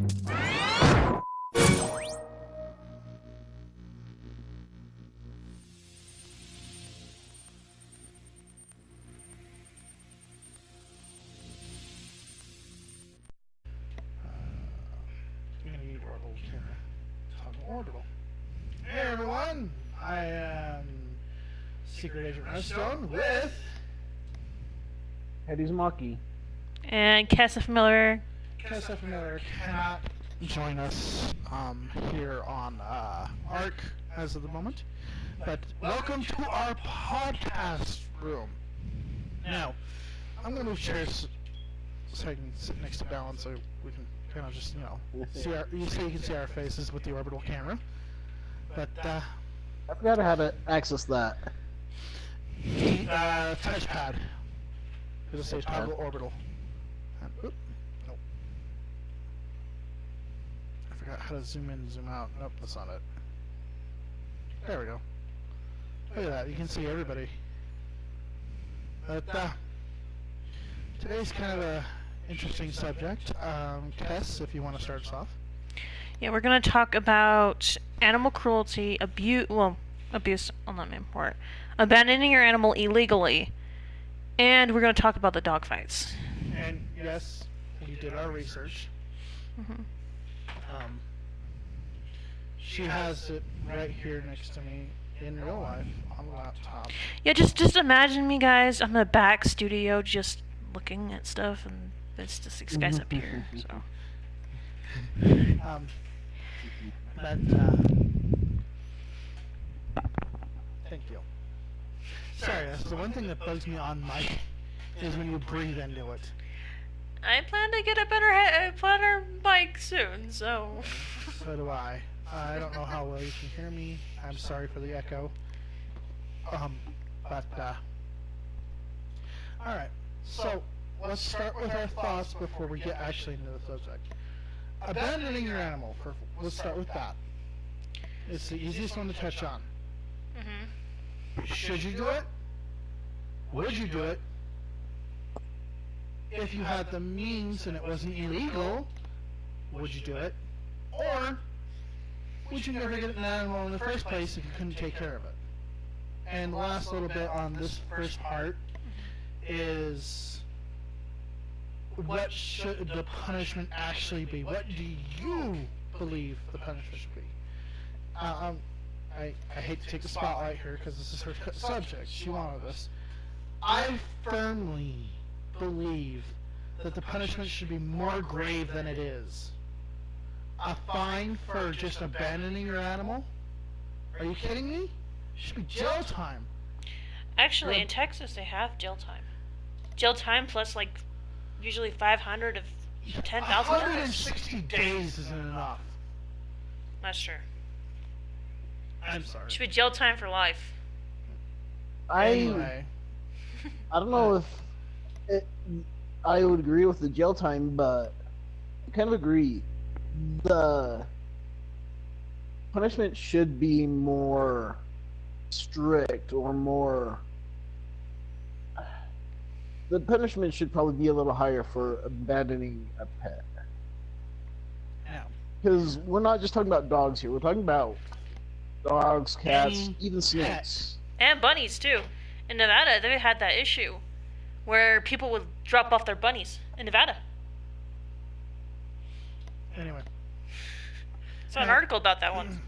Orbital. Hey everyone, I am Secret Agent Redstone with Eddie's Maki. And Cassie Miller. Cassie Miller cannot join us here on ARC as of the moment, but welcome to our podcast room. Now, I'm going to move chairs so I can sit next to Balance so we can kind of just, see our, you can see our faces with the orbital camera. But, I forgot how to access that. Touchpad. It'll say toggle orbital. Nope. I forgot how to zoom in and zoom out. Nope, that's not it. There we go. Look at that, you can see everybody. But, today's kind of a interesting subject. Tess, if you want to start us off. Yeah, we're going to talk about animal cruelty, abuse, I'll not name for it, abandoning your animal illegally, and we're going to talk about the dogfights. And yes, we did our research. Mm-hmm. She has it right here next to me in real life on the laptop. Yeah, just imagine me, guys. I'm in a back studio just looking at stuff, and it's just these guys up here, so. But, thank you. Sorry, that's the one thing that bugs me on mic is when you breathe into it. I plan to get a better mic soon, so. So do I. I don't know how well you can hear me. I'm sorry for the echo. Alright, so let's start with our thoughts before we get actually into the subject. Abandoning your animal, let's start with that. It's the easiest one to touch on. Mm-hmm. Should you do it? Would you do it? If you had the means and it wasn't illegal, would you do it? Or would you never get an animal in the first place if you couldn't take care of it? And the last little bit on this first part is, what should the punishment actually be? What do you believe the punishment should be? I hate to take the spotlight here because this is her subject. She wanted this. I firmly believe that the punishment should be more grave than it is. A fine for just abandoning your animal? Are you kidding me? It should be jail time. Actually, in Texas, they have jail time. Jail time plus, usually 500 of 10,000. 160 days isn't enough. That's true. I'm sorry. Should be jail time for life. Anyway. I don't know if I would agree with the jail time, but I kind of agree. The punishment should be more strict or more. The punishment should probably be a little higher for abandoning a pet. Yeah. Because we're not just talking about dogs here. We're talking about dogs, cats, even snakes. And bunnies, too. In Nevada, they had that issue where people would drop off their bunnies in Nevada. Anyway. Saw an article about that one.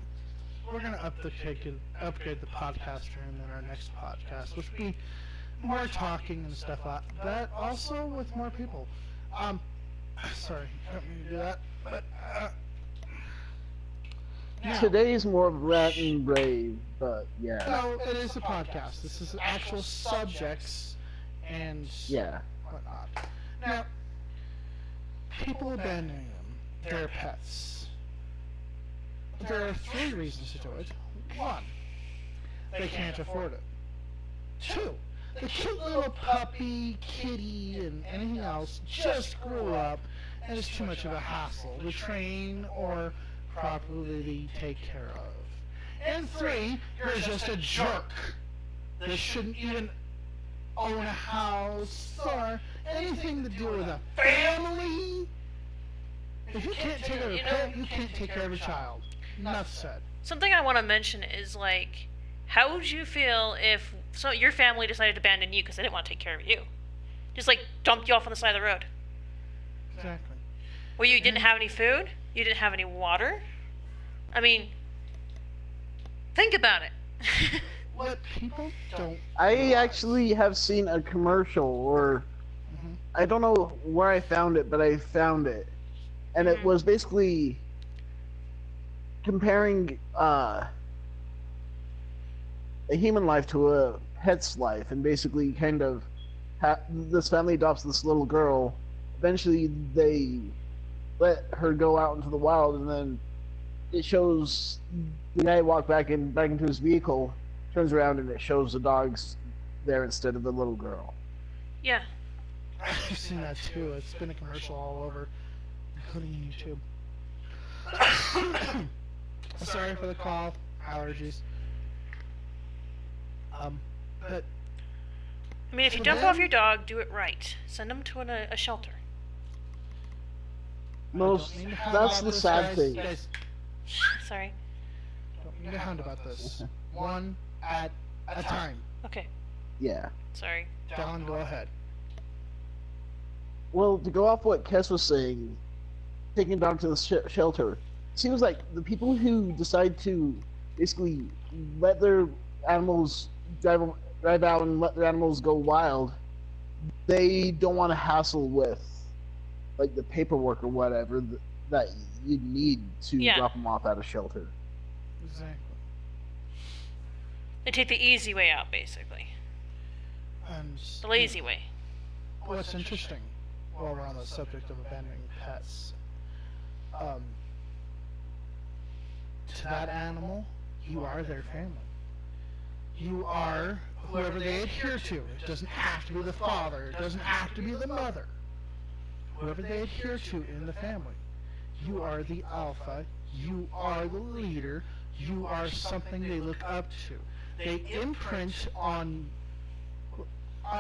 We're going to upgrade the podcast room in our next podcast, which will be more talking and stuff like that, but also with more people. Sorry, I don't mean to do that, but, Today's more of rant and rave, but yeah. No, it is a podcast. This is actual subjects and whatnot. Now, people abandoning their pets. There are 3 reasons to do it. 1, they can't afford it. 2, the cute little puppy, kitty, and anything else just grew up and is too much of a hassle to train or properly take care of. And 3, you're just a jerk that shouldn't even own a house or anything to do with a family. If you can't take care of a pet, you can't take care of a child. Enough said. Something I want to mention is, like, how would you feel if your family decided to abandon you because they didn't want to take care of you? Just, like, dumped you off on the side of the road. Exactly. Where you didn't have any food, you didn't have any water. I mean, think about it. What people don't... I actually have seen a commercial, or... I don't know where I found it, but I found it. And it was basically comparing a human life to a pet's life, and basically kind of this family adopts this little girl. Eventually they let her go out into the wild, and then it shows the guy walk back into his vehicle, turns around, and it shows the dogs there instead of the little girl. Yeah. I've seen that too. It's been a commercial all over, including YouTube. Sorry for the cough, allergies. But I mean, if you dump off your dog, do it right. Send them to a shelter. That's the sad thing. Guys, sorry. Don't mean to hound about this. One at a time. Okay. Yeah. Sorry. Don, go ahead. Well, to go off what Kes was saying, taking a dog to the shelter, seems like the people who decide to basically let their animals drive out and let their animals go wild, they don't want to hassle with like the paperwork or whatever that you need to drop them off at a shelter. Exactly. They take the easy way out, basically. And the lazy way. What's interesting, while we're on the subject of abandoning pets, to that animal, you are their family. You are whoever they adhere to. It doesn't have to be the father. It doesn't have to be the mother. Whoever they adhere to in the family. You are the alpha. You are the leader. You are something they look up to. They imprint on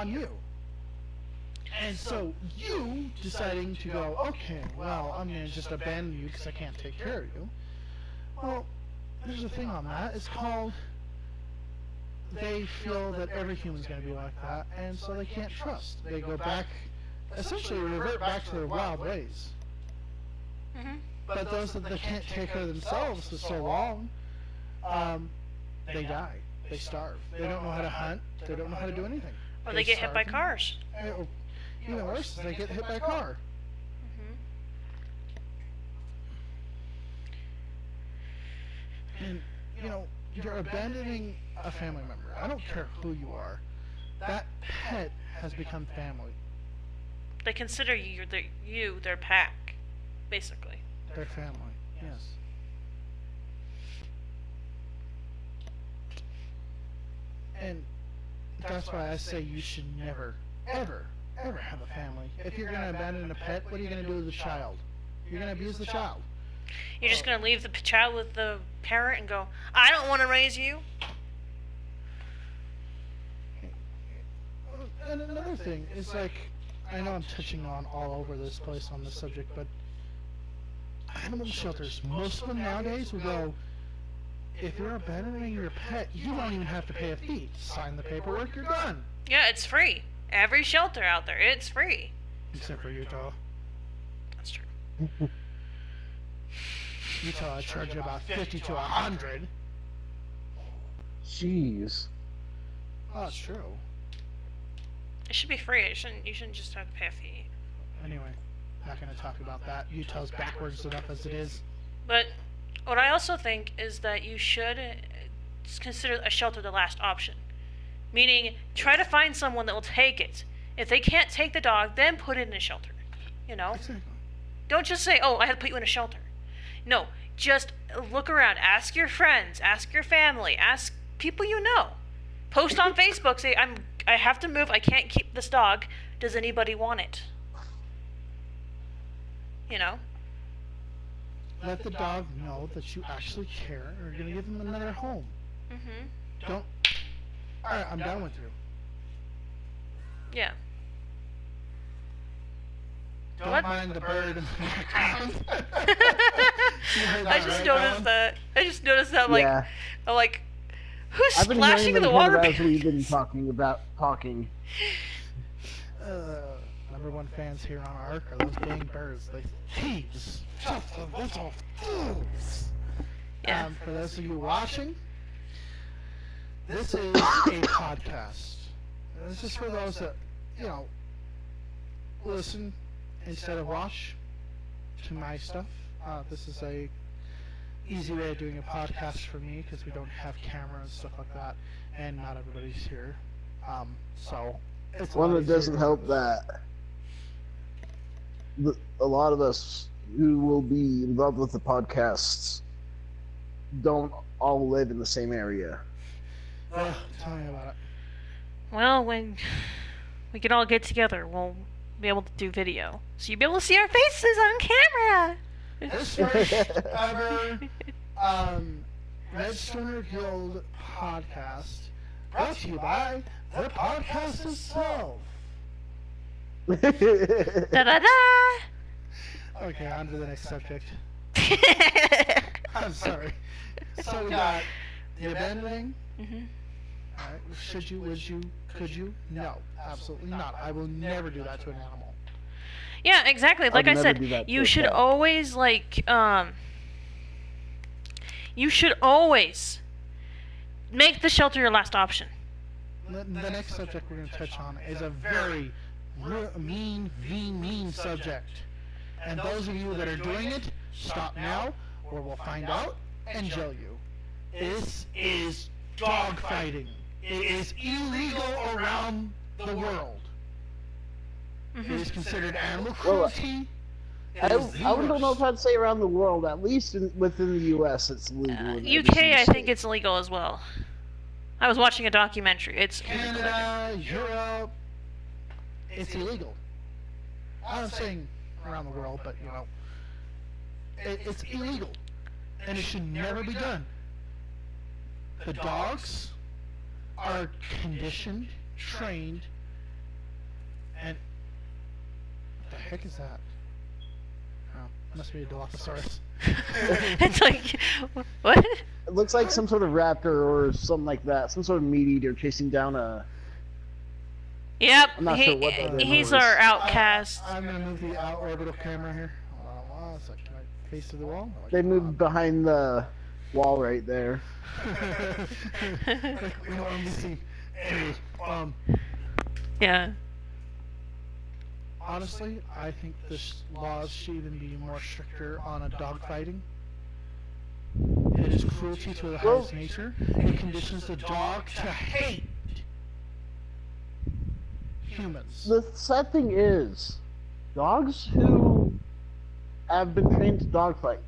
you. And so you deciding to go, okay, well, I'm going to just abandon you because I can't take care of you. Well, there's a thing on that. It's called, they feel that every human's going to be like that, and so they can't trust. They go back, essentially revert back to their wild ways. But those that they can't take care of themselves for so long, they die. They starve. They don't know how to hunt. They don't know how to do anything. Or they get hit by cars. Even worse, they get hit by a car. And, you know, you're abandoning a family member. I don't care who you are. That pet has become family. They consider you their pack, basically. Their family, yes. And that's why I say you should never, ever, ever have a family. If you're going to abandon a pet, what are you going to do with the child? You're going to abuse the child. You're just going to leave the child with the parent and go, I don't want to raise you. And another thing is, like, I know I'm touching on all over this place on this subject, but animal shelters, most of them nowadays will go, if you're abandoning your pet, you don't even have to pay a fee. Sign the paperwork, you're done. Yeah, it's free. Every shelter out there, it's free. Except for Utah. That's true. Utah, I charge you about 50 to 100. Jeez. Oh, that's true. It should be free. You shouldn't just have to pay a fee. Anyway, not going to talk about that. Utah's backwards enough as it is. But what I also think is that you should consider a shelter the last option. Meaning, try to find someone that will take it. If they can't take the dog, then put it in a shelter. You know? Exactly. Don't just say, oh, I had to put you in a shelter. No, just look around. Ask your friends. Ask your family. Ask people you know. Post on Facebook. Say, I have to move. I can't keep this dog. Does anybody want it? You know? Let the dog know that you actually care and are going to give him another home. Don't... Alright, I'm done with you. Yeah. Don't mind the bird in the background. I just noticed that, like, Yeah. I'm like, who's I've been splashing in the hearing them water? kind of as we've been talking. Number one fans here on Ark are those dang birds. Like, thieves! Just a little fools! Yeah. For those of you watching, this is a podcast. This is for those that, listen instead of watch to my stuff. This is a easy way of doing a podcast for me because we don't have camera and stuff like that, and not everybody's here. So it's One that doesn't help that a lot of us who will be involved with the podcasts don't all live in the same area. Tell me about it. Well, when we can all get together, we'll be able to do video. So you'll be able to see our faces on camera. This first ever Redstoner Guild podcast brought to you by the podcast itself. Da-da-da! Okay, on to the next subject. I'm sorry. So we got the abandoning. Alright, would you, could you? No, absolutely not. I will never do that to an animal. Yeah, exactly. Like I said, you should always, you should always make the shelter your last option. The next subject we're going to touch on is a very mean subject. And those of you that are doing it, stop now, or we'll find out and jail you. This is dog fighting. It is illegal around the world. It is considered animal cruelty. I don't know if I'd say around the world. At least within the U.S. it's legal. UK, I think it's legal as well. I was watching a documentary. It's Canada, Europe. It's illegal. I'm saying around the world, but it's illegal, and it should never be done. The dogs are conditioned, trained, and what the heck is that? Oh, must be a Dilophosaurus. It's like, what? It looks like some sort of raptor or something like that. Some sort of meat eater chasing down a... Yep, I'm not sure what that he's is. our outcast. I'm going to move the orbital camera here. Hold on one second. Can I face to the wall? They moved behind the wall right there. We don't want to see. Anyways, Yeah. honestly, I think the laws should even be more stricter on a dog fighting. It is cruelty to the highest nature. It conditions the dog to hate humans. The sad thing is, dogs who have been trained to dogfight,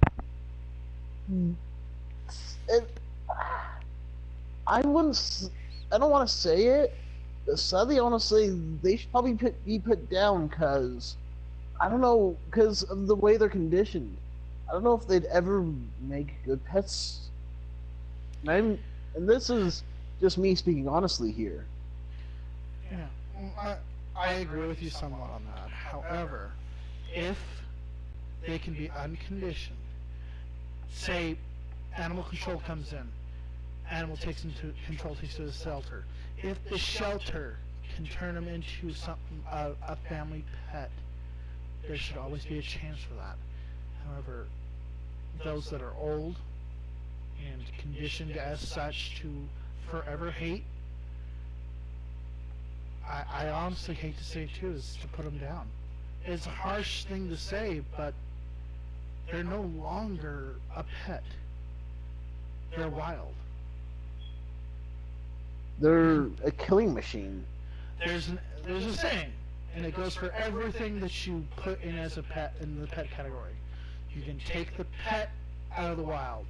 I don't want to say it, but sadly, honestly, they should probably be put down because, I don't know, because of the way they're conditioned. I don't know if they'd ever make good pets. And this is just me speaking honestly here. Yeah, I agree with you somewhat on that. However, if they can be unconditioned, say animal control comes in, animal takes control to the shelter. If the shelter can turn them into something a family pet, there should always be a chance for that. However, those that are old and conditioned as such to forever hate, I honestly hate to say it too, is to put them down. It's a harsh thing to say, but they're no longer a pet. They're wild. They're a killing machine. There's a saying, and it goes for everything that you put in as a pet in the pet category. You can take the pet out of the wild,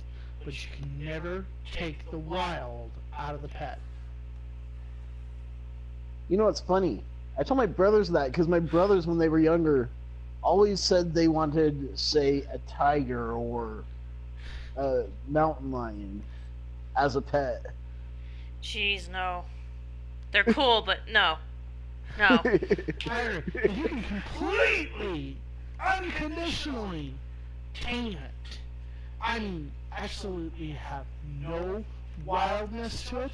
but you can never take the wild out of the pet. You know what's funny? I told my brothers that because my brothers, when they were younger, always said they wanted, say, a tiger or a mountain lion as a pet. Jeez, no. They're cool, but no. No. You can completely unconditionally tame it. I mean, absolutely have no wildness to it,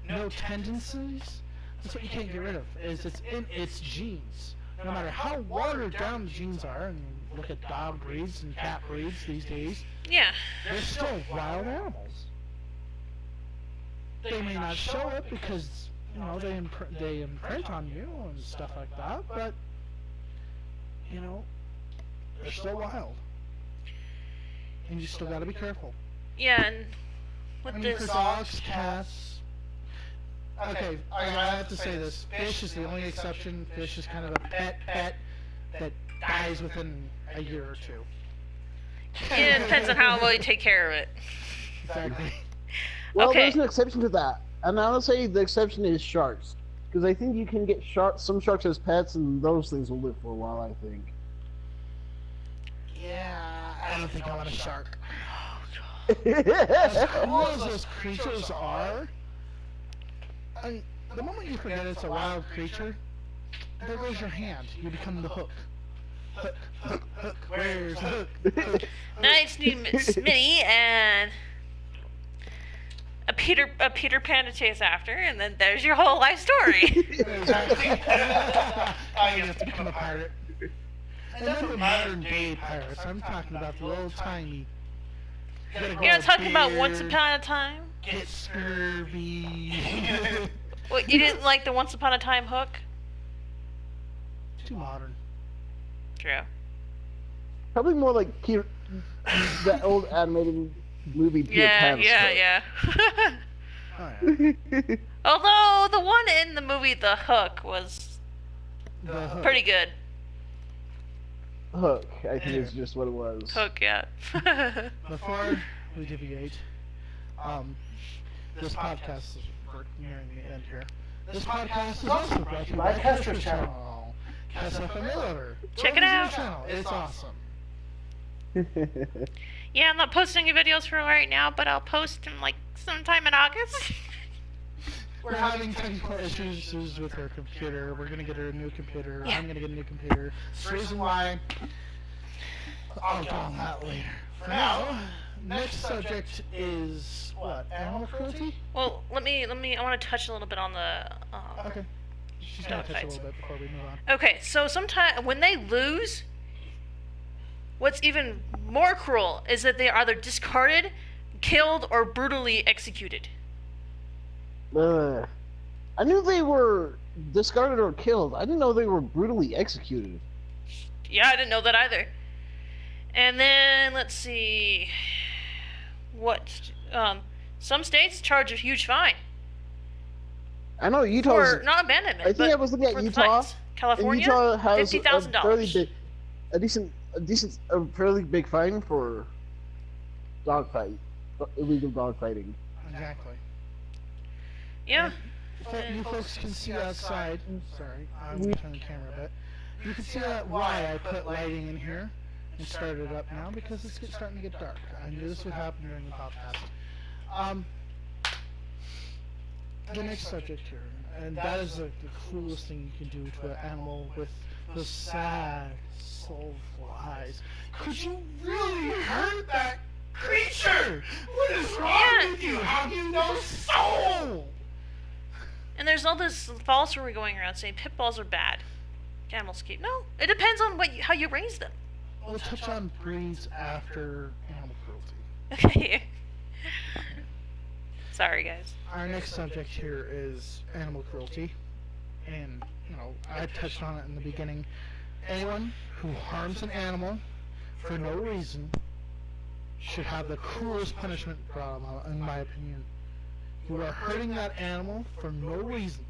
no tendencies. That's what you can't get rid of, is it's in its genes. No matter how watered down the genes are, and you look at dog breeds and cat breeds these days, yeah, they're still wild animals. They may not show it because, you know, they imprint on you and stuff like that, but, you know, they're still wild. And you still gotta be careful. Yeah, and with this... for dogs, cats... Okay, I have to say this. Fish is the only exception. Fish is kind of a pet that dies within a year or two. Yeah, it depends on how well you take care of it. Exactly. Well, Okay. there's an exception to that. And I would say the exception is sharks. Because I think you can get some sharks as pets, and those things will live for a while, I think. Yeah, I don't think I want a shark. As cool as those creatures are, the moment you forget it's a wild creature, there goes your hand. You become the hook. Hook, hook, hook. Where's the hook? Hook. Nice new Smitty and a Peter Pan to chase after, and then there's your whole life story. Exactly. You have to become a pirate. And not the modern day pirates. I'm talking about the old timey. You're not talking about Once Upon a Time? Get scurvy. What, you didn't like the Once Upon a Time hook? Too modern. True. Probably more like that old animated movie Peter Pan. Yeah. Oh, yeah. Although the one in the movie The Hook was pretty good. Hook, I think is just what it was. Hook, yeah. Before we deviate, this podcast is nearing the end here. This podcast is also brought to you by Kestra's channel. Kestra Familiar. Check it out. Channel. It's awesome. Yeah, I'm not posting any videos for right now, but I'll post them like sometime in August. We're having technical issues with her computer. We're gonna get her a new computer. Yeah. I'm gonna get a new computer. That's the reason why I'll get on that later. For now, next subject is what? Animal cruelty? Well, let me. I want to touch a little bit on the. Okay. She's gonna touch a little bit before we move on. Okay, so sometimes when they lose, what's even more cruel is that they are either discarded, killed, or brutally executed. I knew they were discarded or killed. I didn't know they were brutally executed. Yeah, I didn't know that either. And then, let's see. Some states charge a huge fine. I know Utah's... For, not abandonment, I think I was looking at Utah. California, Utah has $50,000. A fairly big fine for illegal dog fighting. Exactly. Yeah. You folks can see outside. Sorry, I'm going to turn the camera a bit. You can see why I put lighting in here and started it up now, because it's starting to get dark. I knew this would happen during the podcast. The next subject here, and that is the cruelest thing you can do to an animal with those sad, soulful eyes. Could you really hurt that creature? What is wrong with you? Have you no soul? And there's all this false rumor going around saying pit bulls are bad. Animals keep. No, it depends on how you raise them. We'll touch on breeds after animal cruelty. Okay. Sorry, guys. Our next subject here is animal cruelty. And, I touched on it in the beginning. Anyone who harms an animal for no reason should have the cruelest punishment brought on, in my opinion. You are hurting that animal for no reason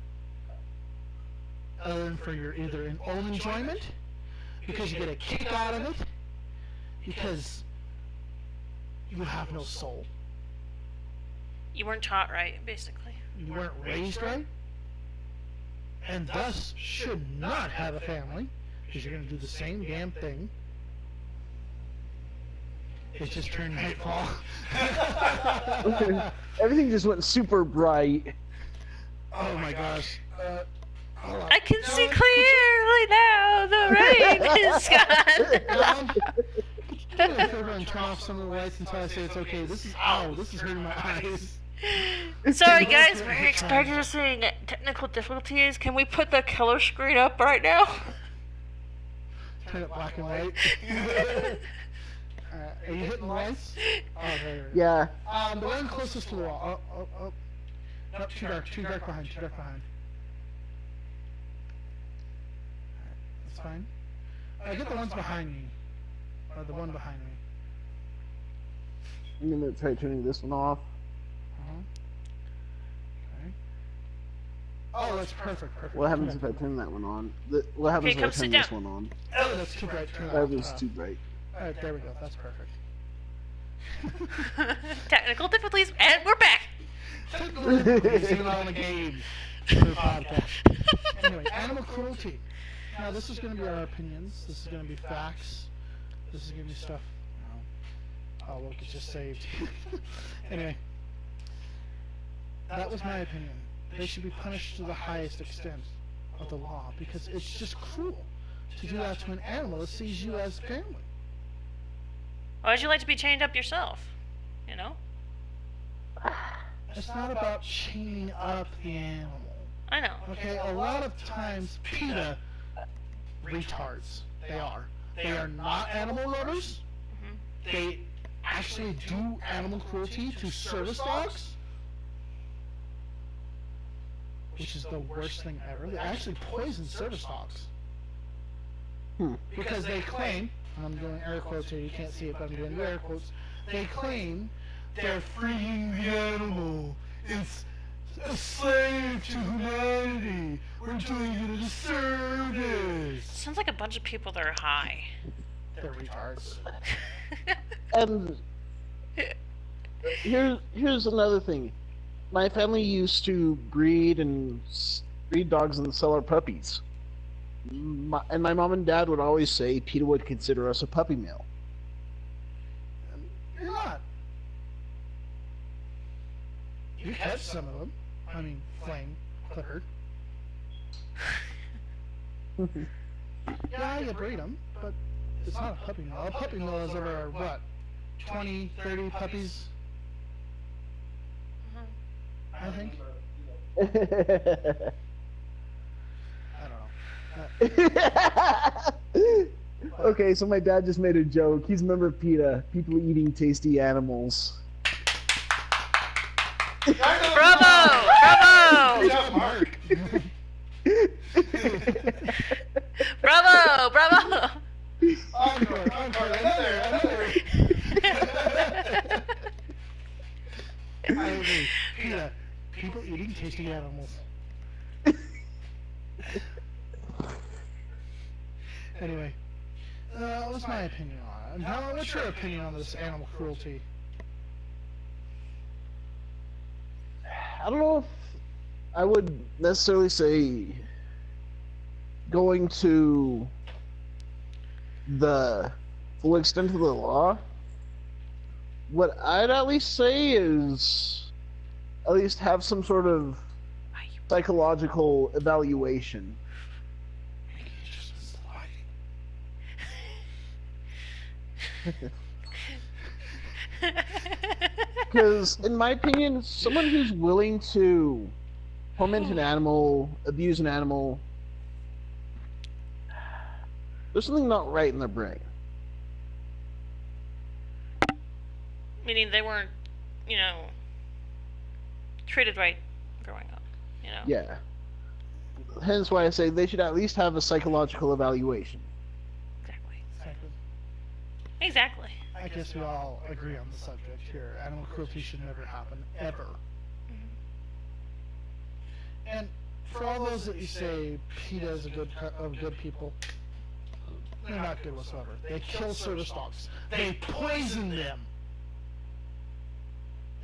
other than for your either own enjoyment, because you get a kick out of it, because you have no soul. You weren't taught right, basically. You weren't raised right, and thus should not have a family, because you're going to do the same damn thing. It just turned nightfall. Everything just went super bright. Oh my gosh. I can see clearly. Finally now, the rain is gone. And turn off some of the lights until I say it's okay. This is hurting my eyes. Sorry guys, we're experiencing technical difficulties. Can we put the color screen up right now? Turn it black and white. Are you hitting the lights? Oh, there. Yeah. The one closest to the wall. Oh. Nope, too dark behind. Alright, that's fine. Get the ones behind me. Or the one behind me. I'm gonna try turning this one off. Okay. Oh, that's perfect. What happens if I turn that one on? What happens if I turn this one on? Oh, that's too bright. That was too bright. Alright, there we go. That's perfect. Technical difficulties, and we're back. Technical difficulties, even on a game for the podcast. Anyway, animal cruelty. Now, this is going to be our opinions. This is going to be facts. This is going to be stuff. Oh, look, it just saved. Anyway, that was my opinion. They should be punished to the highest extent of the law because it's just cruel to do that to an animal that sees you as family. Why would you like to be chained up yourself? You know? It's not about chaining up the animal. I know. Okay, a lot of times PETA retards. They are. They are not animal lovers. They actually do animal cruelty to service dogs, which is the worst thing ever. They actually poison service dogs. Because they claim, and I'm doing air quotes here, you can't see it, but I'm doing air quotes, they claim they're freeing the animal. It's a slave to humanity. We're doing it a disservice. Sounds like a bunch of people that are high. They're retards. And here's another thing. My family used to breed dogs and sell our puppies. And my mom and dad would always say PETA would consider us a puppy mill. You're not. You catch some of them. I mean, flame, Clifford. Yeah, you breed them, but it's not a puppy mill. A puppy mill is over, what, 20, 30 puppies? I think. I don't know. Okay, so my dad just made a joke. He's a member of PETA, people eating tasty animals. Bravo! Good job, Mark. Bravo! Encore, another. I agree. PETA, people eating tasty animals. Anyway, that was my opinion on it. Now, what's your opinion on this animal cruelty? I don't know if I would necessarily say going to the full extent of the law. What I'd at least say is at least have some sort of psychological evaluation. Because, in my opinion, someone who's willing to torment an animal, abuse an animal, there's something not right in their brain. Meaning they weren't, treated right growing up, Yeah. Hence why I say they should at least have a psychological evaluation. Exactly. I guess we all agree on the subject here. Animal cruelty should never happen, ever. And for all those that you say PETA is good people, they're not good whatsoever. They kill service dogs. They poison them.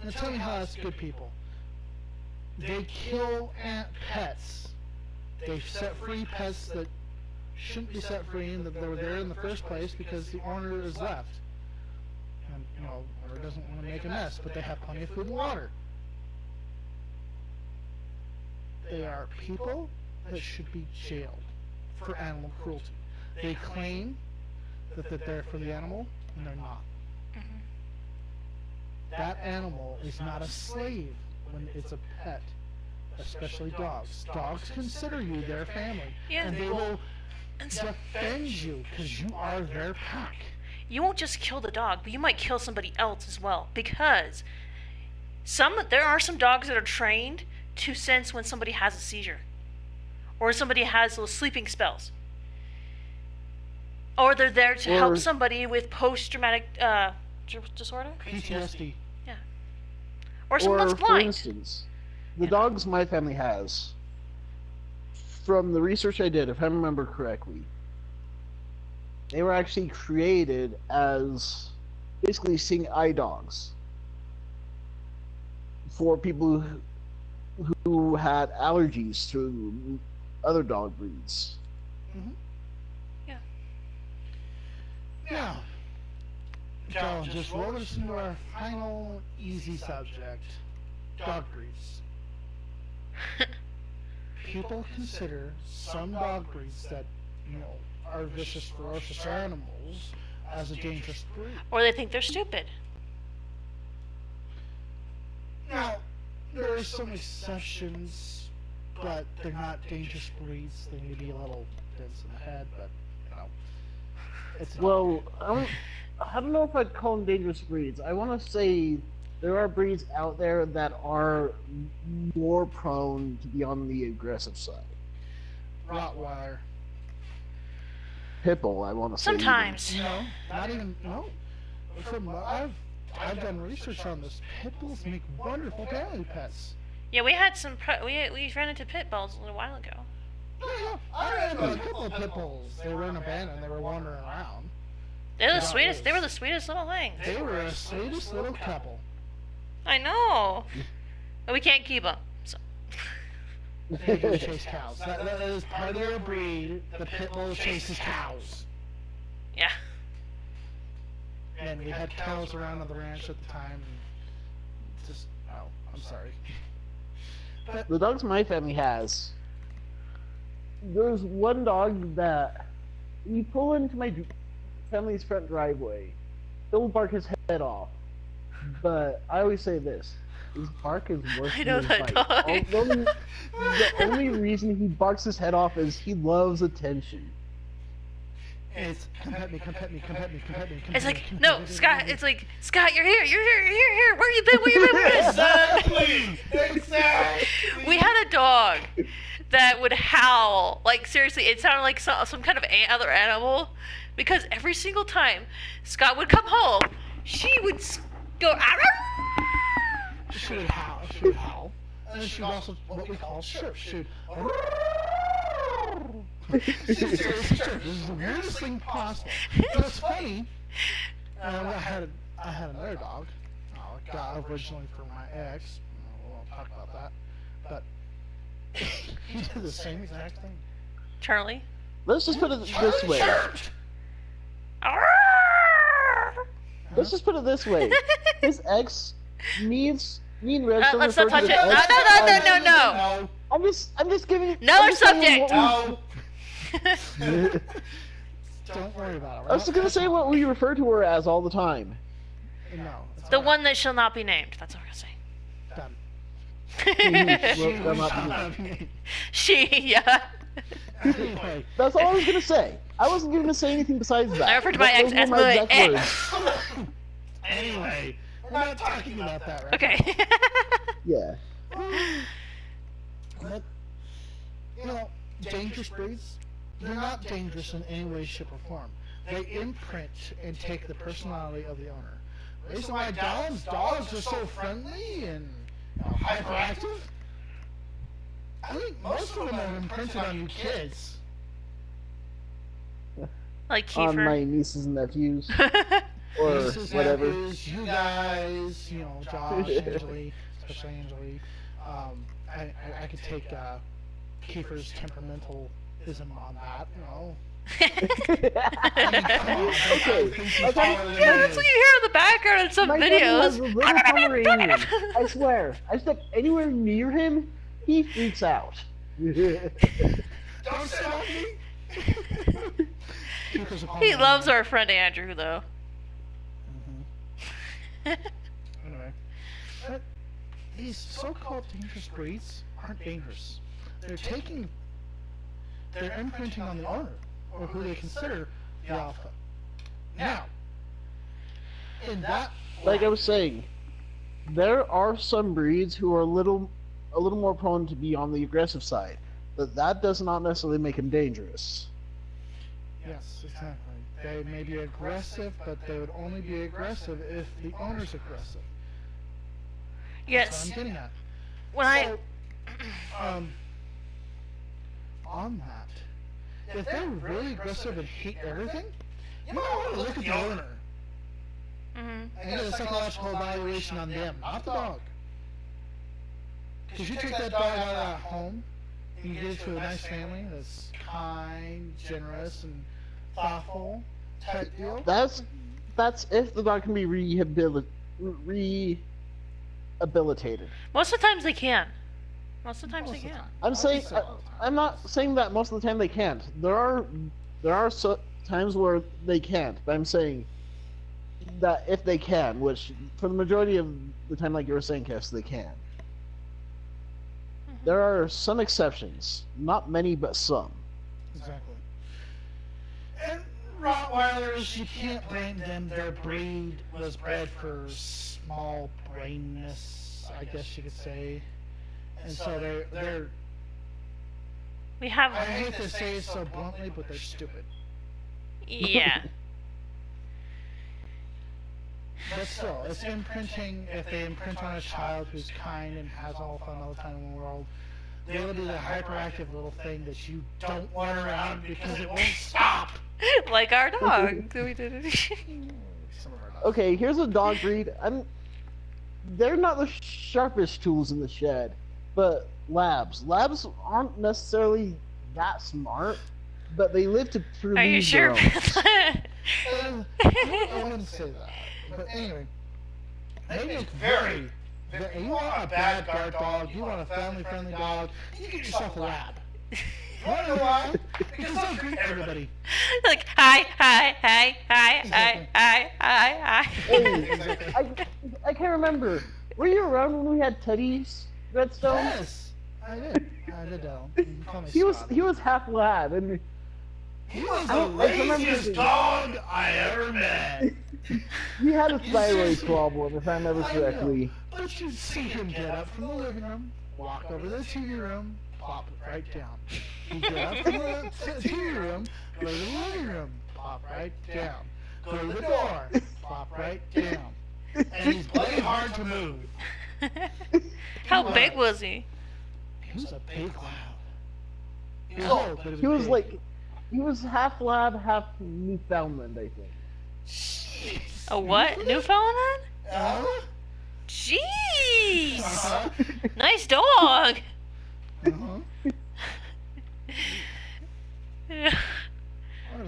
And tell me how that's good people. They kill pets. They set free pets that shouldn't be set free and that they were there in the first place because the owner is left. And, owner doesn't want to make a mess, but they have plenty of food and water. They are people that should be jailed for animal cruelty. They claim that they're there for the animal, and they're not. That animal is not a slave when it's a pet, especially dogs. Dogs consider you their family, and they will defend you because you are their pack. You won't just kill the dog, but you might kill somebody else as well, because there are some dogs that are trained to sense when somebody has a seizure, or somebody has those sleeping spells, or they're there to help somebody with post-traumatic disorder, PTSD. Yeah, or someone's blind. For instance, the dogs my family has, from the research I did, if I remember correctly, they were actually created as basically seeing eye dogs for people who had allergies to other dog breeds. Yeah. Now, John, just roll us into our final easy subject: dog breeds. People consider some dog breeds that, are vicious, ferocious animals as a dangerous breed. Or they think they're stupid. Now, there are some exceptions, but they're not dangerous breeds. They may be a little dense in the head, but, it's not. Well, I don't know if I'd call them dangerous breeds. I want to say there are breeds out there that are more prone to be on the aggressive side. Rottweiler. Pitbull, I want to say. Sometimes. No, not even, no. I've done research on this. Pit bulls make wonderful family pets. Yeah, we had some. We ran into pit bulls a little while ago. Yeah, I ran into a couple of pit bulls. They were in abandonment. They were wandering around. They're the sweetest. They were the sweetest little things. They were the sweetest little couple. I know. But we can't keep them. So. They go chase cows. That is part of their breed. The pit bull chases cows. Yeah. And we had cows around on the ranch at the time. I'm sorry. But the dogs my family has, there's one dog that you pull into my family's front driveway, he'll bark his head off. But I always say this: his bark is worse than his bite. The only reason he barks his head off is he loves attention. It's come pet me, come pet me, come pet me, come pet me. It's like, no, Scott. It's like, Scott, you're here, you're here, you're here. Where you been? Where you been? Exactly. Exactly. We had a dog that would howl. Like, seriously, it sounded like some kind of other animal, because every single time Scott would come home, she would go. She would howl. She would howl, and then she would also what we call chirp. She would. This is the weirdest thing possible. But it's funny. I had another dog. Got originally from my ex. We won't talk about that. But he did the same exact thing. Charlie. Let's just put it this way. Let's just put it this way. His ex needs me and Redstone. Let's not touch it. No. I'm just giving. Another subject. No. Don't worry about it. I was just gonna say what we refer to her as all the time. No. The one that shall not be named. That's what I'm gonna say. Yeah. Anyway. That's all I was gonna say. I wasn't gonna say anything besides that. I referred to my ex as my ex. Anyway, we're not talking about that right Okay. Yeah. But, dangerous breeds, they're not dangerous in any way, shape, or form. They imprint and take the personality of the owner. The reason why dogs are so friendly and hyperactive, I think most of them are imprinted on you kids. Like Kiefer. On my nieces and nephews. Or nieces, whatever. Nephews, you guys, Josh, Angeli, especially Angeli. I could take Kiefer's temperamentalism on that, Okay. Yeah, that's what you hear in the background in some my videos. Has a little Pomeranian. I swear. I step anywhere near him, he freaks out. Don't stop me. He loves our friend Andrew, though. Anyway, but these so-called dangerous breeds aren't dangerous. They're imprinting on the owner, or who they consider the alpha. Now, in that, like I was saying, there are some breeds who are a little more prone to be on the aggressive side, but that does not necessarily make them dangerous. Yes, exactly. They may be aggressive, but they would only be aggressive if the owner's aggressive. Yes. That's what I'm getting at. When on that, if they're really aggressive and hate everything, you might want to look at the owner and get a psychological evaluation on them, not the dog. Because you take that dog out of that home and you get it to a nice family that's kind, generous, and thoughtful type deal. That's if the dog can be rehabilitated. most of the times they can. Most of the times they can. I'm not saying that most of the time they can't. There are times where they can't, but I'm saying that if they can, which for the majority of the time, like you were saying, Cass, they can. There are some exceptions, not many, but some. Exactly. And Rottweilers, you can't blame them. Their breed was bred for small brainness, I guess you could say. And so they're We have. I hate to say it so bluntly, but they're stupid. Yeah. But still, it's imprinting. If they imprint on a child who's kind and has all the fun all the time in the world, they'll be the hyperactive little thing that you don't want around because it won't stop. Like our dog. We did it. Okay, here's a dog breed. They're not the sharpest tools in the shed, but labs. Labs aren't necessarily that smart, but they live to prove. Are you sure? I wouldn't say that. But anyway, they make very. You want a bad guard dog, you want a family-friendly dog, you get yourself a lab. You want to know why? Because they'll greet everybody. Like, hi, hi, hi, hi, hi, hi, hi, hi. Hey, I can't remember. Were you around when we had Teddy's Redstone? Yes, I did. I did, Dell. You can call me Scott. He was half lad, and he was the laziest dog I ever met. He had a thyroid problem, if I remember correctly. But you'd see him get up from the living room, walk over to the TV room, plop it right down. He'd get up from the TV room, go to the living room, plop right down. Go to the door, plop right down. And he's bloody hard to move. How big was he? He was a big lab. He was old, but He was big. like, he was half lab, half Newfoundland, I think. A what? Newfoundland? Jeez! Nice dog! Uh-huh. What if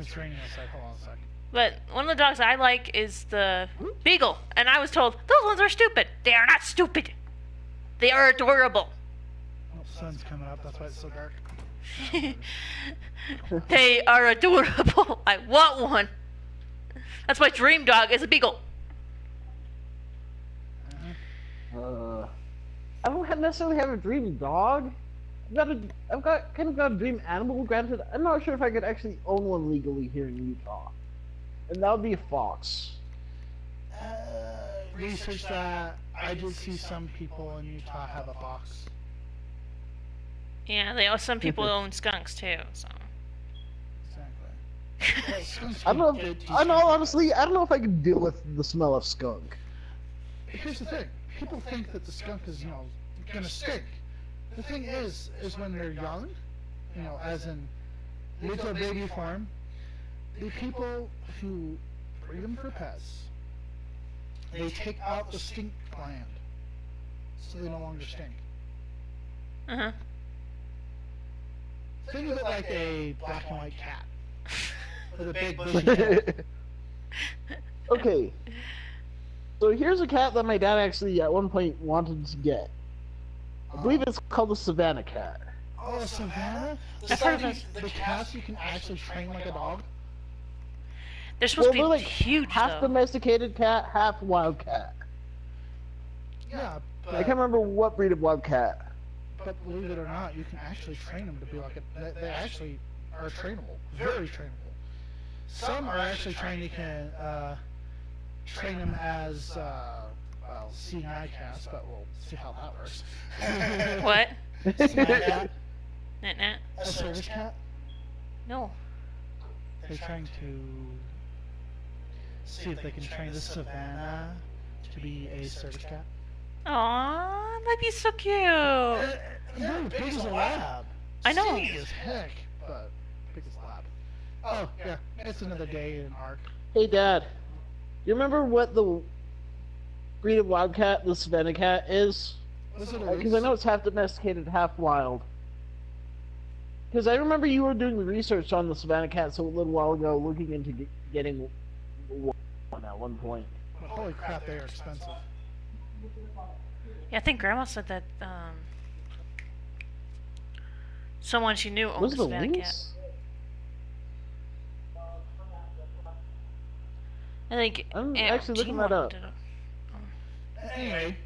it's raining outside? Hold on a second. But one of the dogs I like is the Beagle, and I was told, those ones are stupid. They are not stupid. They are adorable. Oh, sun's coming up, that's why it's so dark. They are adorable. I want one. That's my dream dog, is a Beagle. I don't necessarily have a dream dog. I've got a dream animal. Granted, I'm not sure if I could actually own one legally here in Utah, and that would be a fox. Research that. I did see some people in Utah have a fox. Yeah, some people own skunks too. So. Exactly. Honestly, I don't know if I could deal with the smell of skunk. Here's the thing. People think that the skunk is, gonna stink. The thing is when they're young, as in little baby form, the people who breed them for pets, they take out the stink gland, so they no longer stink. Uh-huh. Think of it like a black and white cat with a big bushy tail. Okay. So here's a cat that my dad actually at one point wanted to get. I believe it's called the Savannah cat. Oh, Savannah? The cats you can actually train like a dog? They're supposed to be like huge, half domesticated cat, half wild cat. Yeah, but... I can't remember what breed of wild cat. But believe it or not, you can actually train them to be like a... They actually are trainable. Very trainable. Some are actually trained, you can train them as, well, seeing eye cats, but we'll see how that works. What? Seeing eye cat? Nah. A service cat? No. They're trying to see if they can train the Savannah to be a service cat. Aww, that'd be so cute. They're big as a lab. I know. Skinny as heck, but big as a lab. Oh, yeah, it's another day in ARC. Hey, Dad. You remember what the breed of wildcat, the Savannah cat, is? Because I know it's half domesticated, half wild. Because I remember you were doing the research on the Savannah cat so a little while ago, looking into getting one at one point. But holy crap, they are expensive. Yeah, I think Grandma said that someone she knew owned a Savannah cat. I think I'm actually looking that up. Anyway,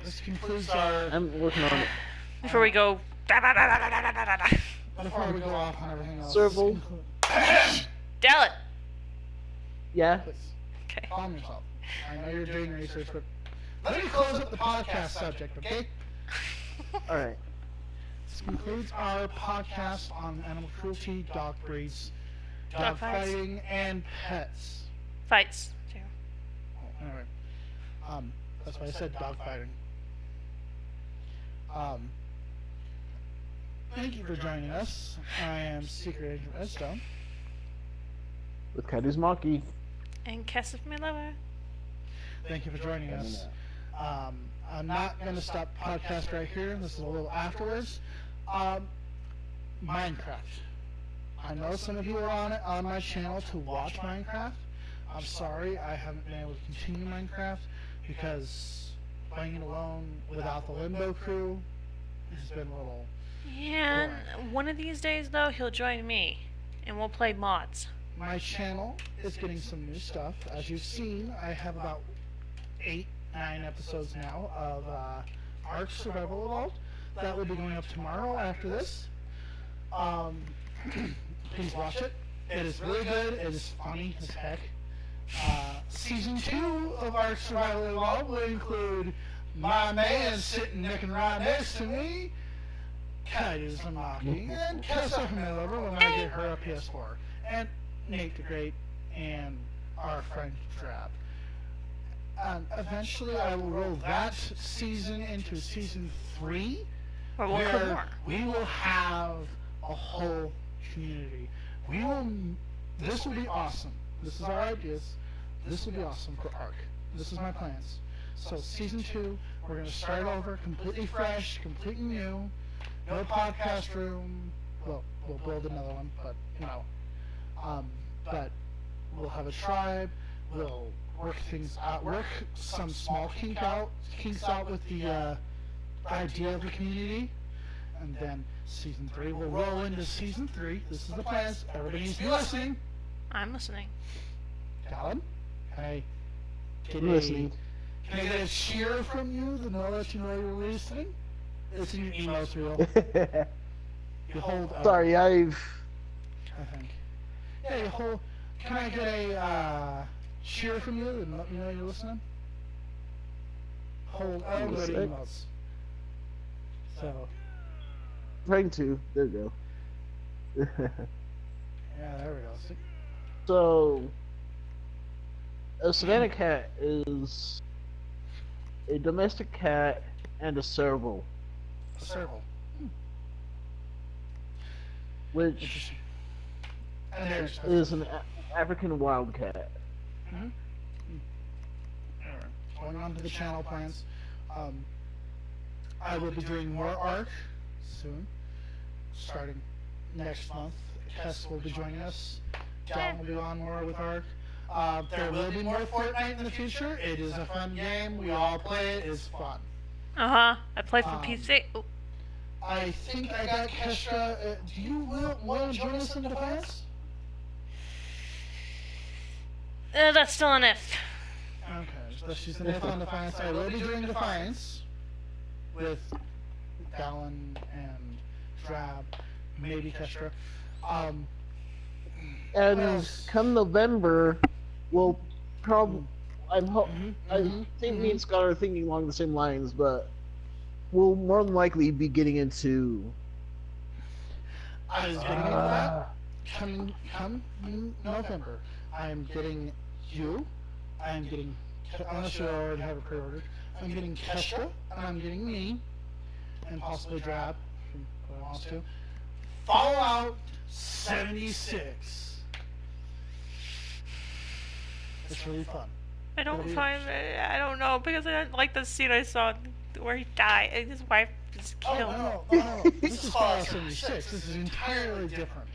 this concludes our... I'm working on it. Before we go... Before we go off on everything else... Serval. Dallin! Yeah? Please, okay. calm yourself. I know you're doing research, but let me close up the podcast subject, okay? Alright. This concludes our podcast on animal cruelty, dog breeds, dog fighting, and pets. Fights, too. Oh, anyway, that's why I said dog fighting. Thank you for joining us. I am Secret Agent Redstone. With Kaduzmaki. And Cass of my lover. Thank you for joining us. I'm not going to stop the podcast right here. This is a little afterwards. Minecraft. I know some of you are on my channel to watch Minecraft. I'm sorry I haven't been able to continue Minecraft because playing it alone without the Limbo crew has been a little... Yeah, one of these days though he'll join me and we'll play mods. My channel is getting some new stuff. As you've seen, I have about 8-9 episodes now of ARC Survival Evolved. That will be going up tomorrow after this. Please watch it. It is really good. It is funny as heck. Season 2 of ARC Survival Evolved will include my man sitting right next to me, Kaduzmaki, and Kessa from Lover when I get her a PS4. And Nate the Great, and our friend Drab. Eventually, I will roll that season into season 3, where we will have a whole community. This will be awesome. This is our ideas. This will be awesome for ARC. This is my plans. So season 2, we're going to start over, completely fresh, completely new. No podcast room. Well, we'll build another one, but you know. But we'll have a tribe, we'll work things out, work some small kinks out with the idea of the community, and then season 3, we'll roll into season 3. This is the plans. Everybody needs to be listening. I'm listening. Dallin, can I get a cheer from you to know that you know you're listening? It's in your emails, real. You hold. Sorry, I think. Yeah, you hold. Can I get a cheer from you and let me know you're listening? Hold. Oh, go to emails. So. Trying to. There you go. Yeah, there we go. See? So, a Savannah cat is a domestic cat and a serval. A serval. Which is an African wildcat. Mm-hmm. Going on to the channel plans. I will be doing more ARC soon, starting next month. Tess will be joining us. John will be on more with ARC. There will be more Fortnite in the future. It is a fun game. We all play it. It's fun. I play for PC. I think I got Kestra. Do you want to join us in Defiance? That's still an if. Okay, so she's an if on Defiance. I will be doing Defiance with Dallin and Drab, maybe Kestra. And come November, we'll probably. I think me and Scott are thinking along the same lines, but we'll more than likely be getting into. I was getting into that. Come November, I'm getting you. I'm getting. Unless you already have it pre-ordered, I'm getting Kestra, and I'm getting me, and possibly Drab, if I want to. Fallout 76. It's really fun. I don't know, because I didn't like the scene I saw where he died and his wife was killed. Oh, no. This is Fallout 76. This is entirely different.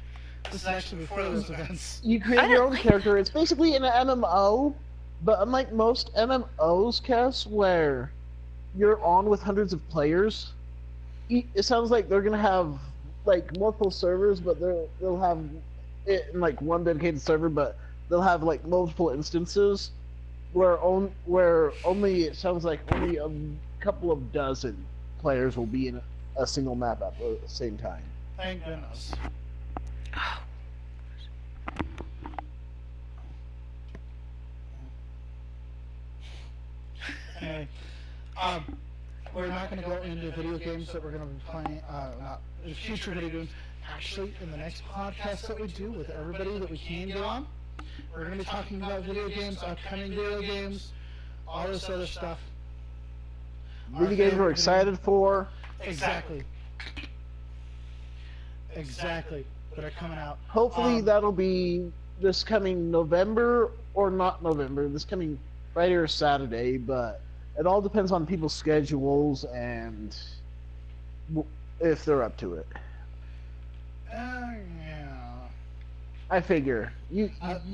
This is actually before those events. You create your own character. It's basically an MMO, but unlike most MMOs, Cass, where you're on with hundreds of players, it sounds like they're gonna have like multiple servers, but they'll have it in like one dedicated server, but they'll have like multiple instances where only it sounds like only a couple of dozen players will be in a single map at the same time. Thank goodness. Anyway, we're not going to go into video games that we're going to be playing, not in future video games. Actually, in the next podcast that we do with everybody that we can get on, we're going to be talking about video games, upcoming video games, all this other stuff. Video games we're excited for. Exactly. That are coming out. Hopefully that'll be this coming November, or not November, this coming Friday or Saturday, but it all depends on people's schedules and if they're up to it. Yeah. I figure. You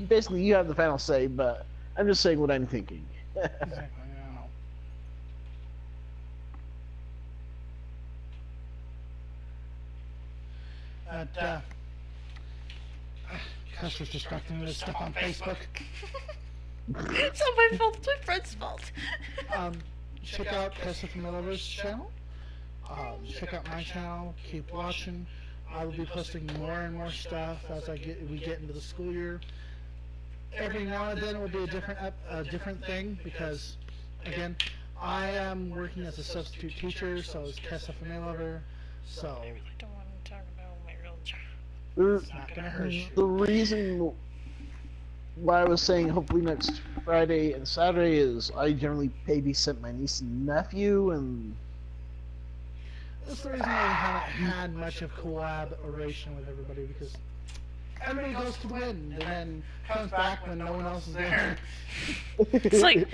basically you have the final say, but I'm just saying what I'm thinking. Exactly, yeah. But, Custer's distracting me with stuff on Facebook. It's not my fault, it's my friend's fault. Check out Custer from Miller's channel. Check out my channel. Keep watching. I will be posting more and more stuff as we get into the school year. Every now and then will be a different thing because, again, I am working as a substitute teacher, so is Kessa from Lover. So I really don't want to talk about my real job. it's not gonna hurt you. The reason why I was saying hopefully next Friday and Saturday is I generally babysit my niece and nephew, and That's the reason why we haven't had much of collaboration with everybody, because everybody goes to win and then comes back when no one else is there. It's like,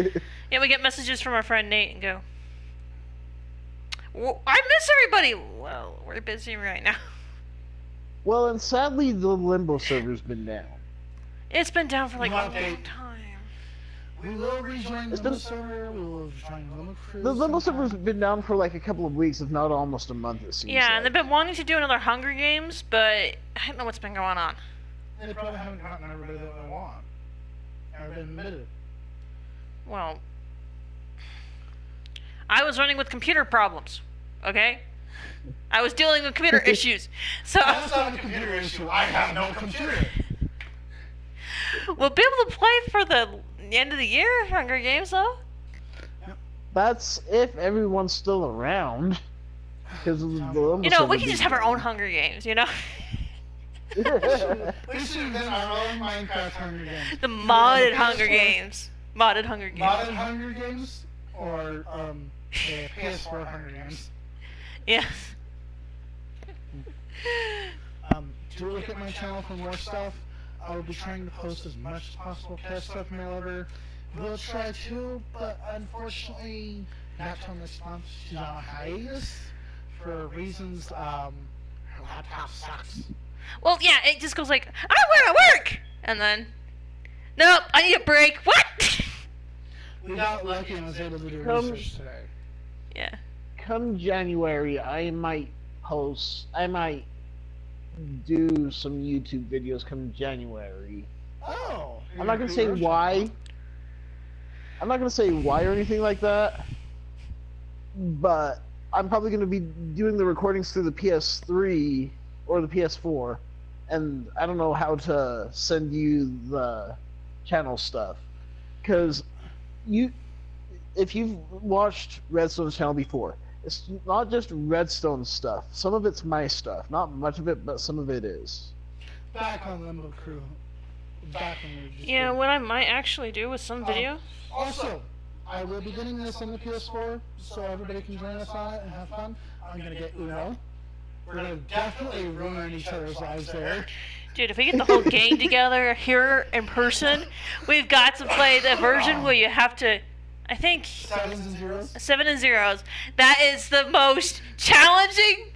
yeah, we get messages from our friend Nate and go, well, I miss everybody. Well, we're busy right now. well, and sadly the Limbo server's been down. It's been down for like a long Update. time. We will rejoin the Limbo server. We will join Limbo Crew. The Limbo sometime. server's been down for like a couple of weeks, if not almost a month, it seems. Yeah, and like. they've been wanting to do another Hunger Games, but I don't know what's been going on. They probably haven't gotten everybody that they want. Or been admitted. Well, I was running with computer problems, okay? I was dealing with computer issues. So That's not a computer issue. I have no computer. we'll be able to play for the end of the year Hunger Games, though. That's if everyone's still around. Because the Limbo You know, we server can just have our own Hunger Games, you know? We should have been our own Minecraft Hunger Games. The modded Hunger Games. Modded Hunger Games. Modded Hunger Games or the PS4 Hunger Games. Yes. Do look at my channel for more stuff. I will be trying to post as much as possible cast stuff from Oliver. We'll try to, but unfortunately, not till next month. She's on a hiatus for reasons. Her laptop sucks. Well, yeah, it just goes like, I want to work! And then, nope, I need a break. What? We got lucky and was able to do Come- research today. Yeah. Come January, I might post. I might do some YouTube videos come January. Oh. I'm not gonna say why. I'm not gonna say why or anything like that. But I'm probably gonna be doing the recordings through the PS3 or the PS4, and I don't know how to send you the channel stuff, because if you've watched Redstone's channel before, it's not just Redstone stuff. Some of it's my stuff. Not much of it, but some of it is. Back on Limbo Crew. Back when we just Yeah, what I might actually do with some videos. Also, I will be getting this on the PS4, so everybody can join us on it and have fun. I'm gonna get Uno. We're gonna definitely ruin each other's lives there. Dude, if we get the whole gang together here in person, we've got to play the version where you have to, I think, 7s and 0s. 7 and 0s. That is the most challenging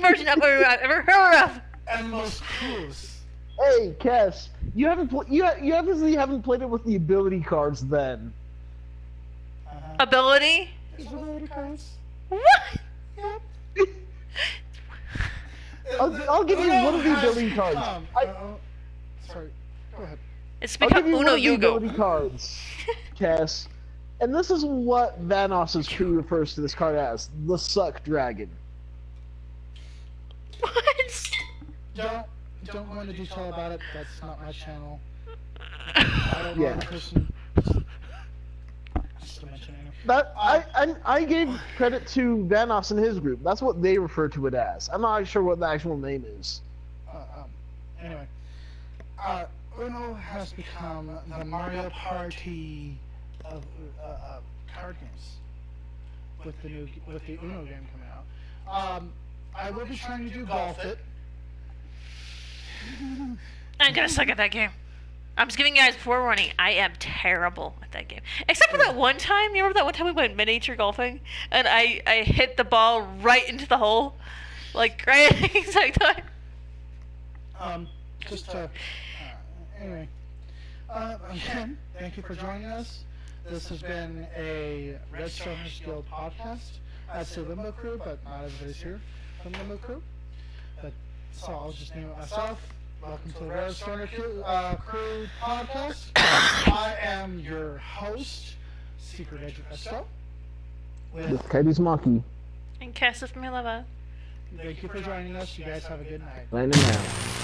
version I've ever heard of. And most coolest. Hey, Kes, you obviously haven't played it with the ability cards then. Ability? Ability cards. What? Yep. I'll give you one of the ability cards. Sorry, go ahead. It's I'll become give you Uno one of the Yugo. ability cards, Kes. And this is what Vanos's crew refers to this card as: the Suck Dragon. What? Don't go into detail about it. That's not my channel. I don't know the person. Just to mention it. That I gave credit to Vanos and his group. That's what they refer to it as. I'm not sure what the actual name is. Anyway, Uno has become the Mario Party of card games with the Uno game coming out. I will be trying to do Golf It. I'm gonna suck at that game. I'm just giving you guys forewarning. I am terrible at that game. Except for that one time. You remember that one time we went miniature golfing? And I hit the ball right into the hole? Like, right at the exact time? Anyway. Again, thank you for joining us. This has been a Redstoners Guild podcast. I'd say Limbo Crew, but not everybody's here from Limbo Crew. So I'll just name it myself. Welcome to the Redstoner Crew podcast. I am your host, Secret Agent Resto. With Katie's Monkey. And Casa from Milova. Thank you for joining us. You guys have a good night. Signing out.